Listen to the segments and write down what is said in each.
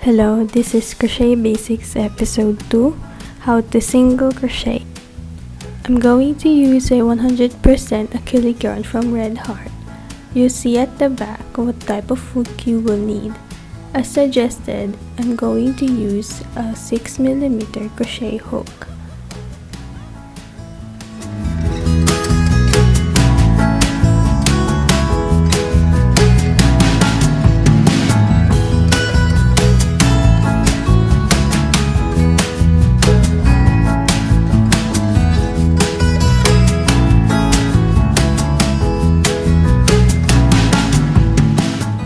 Hello, this is Crochet Basics episode 2, how to single crochet. I'm going to use a 100% acrylic yarn from Red Heart. You see at the back what type of hook you will need. As suggested, I'm going to use a 6mm crochet hook.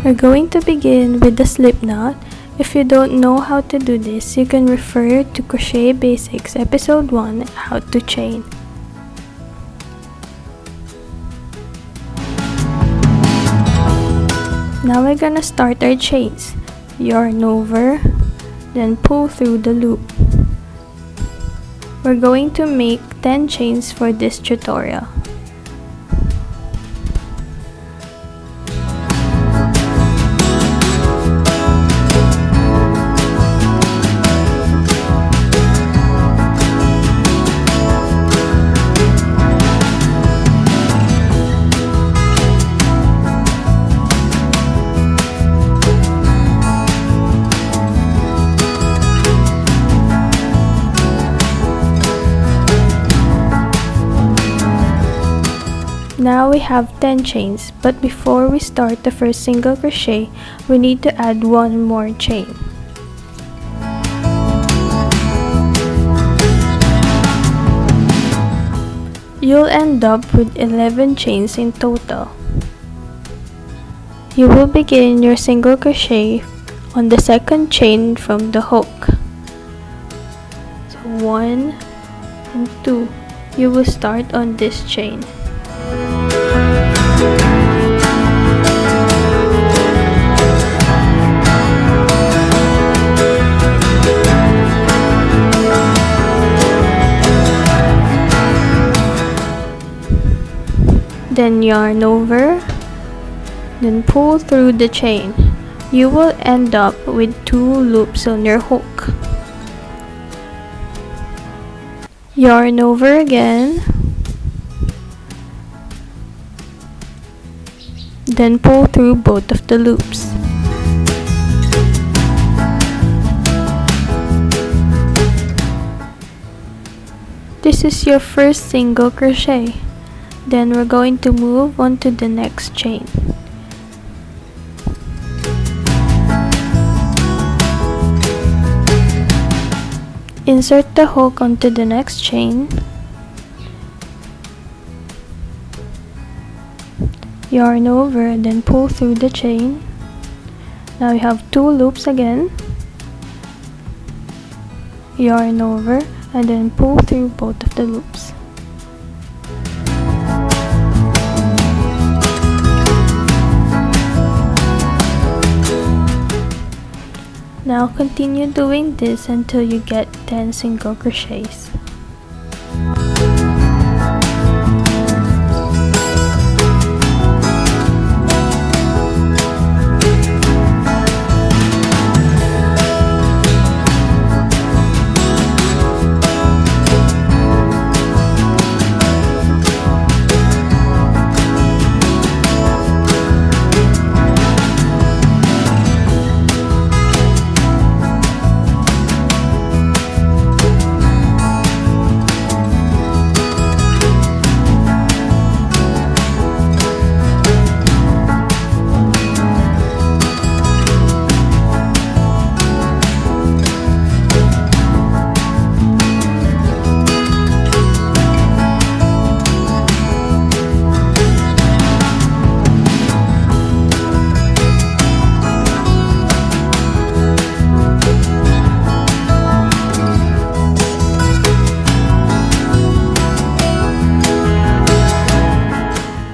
We're going to begin with the slip knot. If you don't know how to do this, you can refer to Crochet Basics episode 1, how to chain. Now we're gonna start our chains. Yarn over, then pull through the loop. We're going to make 10 chains for this tutorial. Now we have 10 chains, but before we start the first single crochet, we need to add one more chain. You'll end up with 11 chains in total. You will begin your single crochet on the second chain from the hook. So 1 and 2, you will start on this chain. Then yarn over, then pull through the chain. You will end up with 2 loops on your hook. Yarn over again, then pull through both of the loops. This is your first single crochet. Then we're going to move on to the next chain. Insert the hook onto the next chain. Yarn over, then pull through the chain. Now you have 2 loops again. Yarn over, and then pull through both of the loops. Now continue doing this until you get 10 single crochets.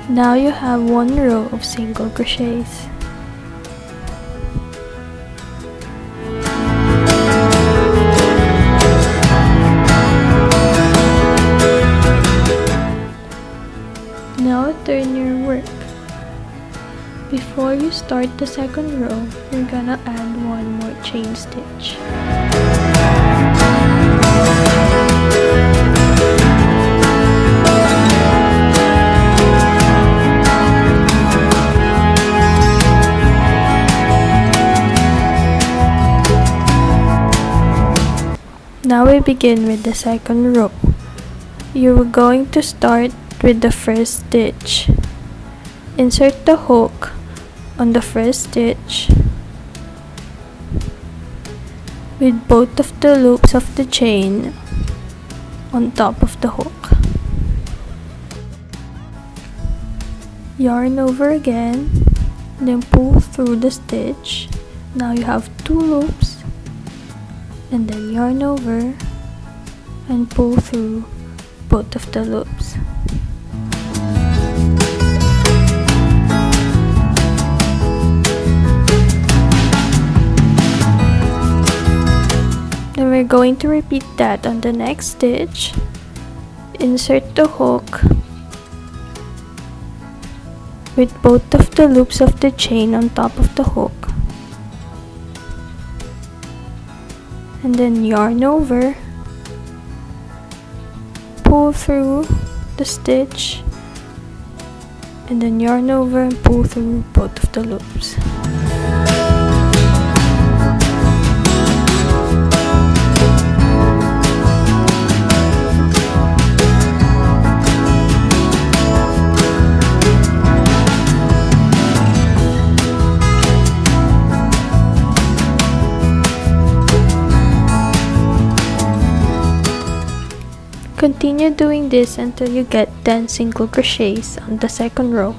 Now you have 1 row of single crochets. Now turn your work. Before you start the second row, you're gonna add one more chain stitch. Now we begin with the second row. You're going to start with the first stitch. Insert the hook on the first stitch with both of the loops of the chain on top of the hook. Yarn over again, then pull through the stitch. Now you have 2 loops, and then yarn over and pull through both of the loops. Then we're going to repeat that on the next stitch. Insert the hook with both of the loops of the chain on top of the hook, and then yarn over, pull through the stitch, and then yarn over and pull through both of the loops. Continue doing this until you get 10 single crochets on the second row.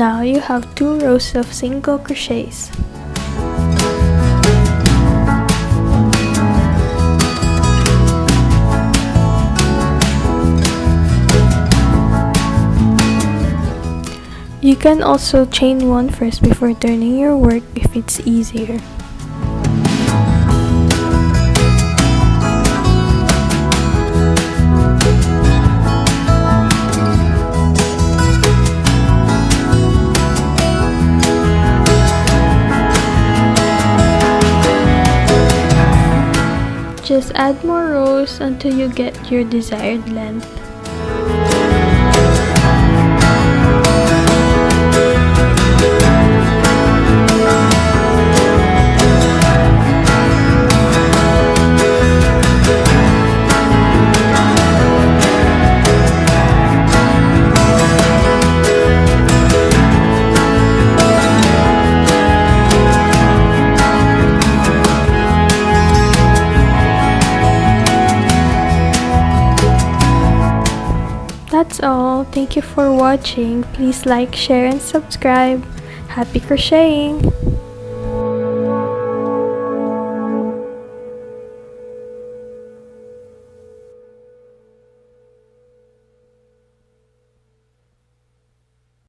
Now you have 2 rows of single crochets. You can also chain 1 first before turning your work if it's easier. Just add more rows until you get your desired length. That's all. Thank you for watching. Please like, share, and subscribe. Happy crocheting!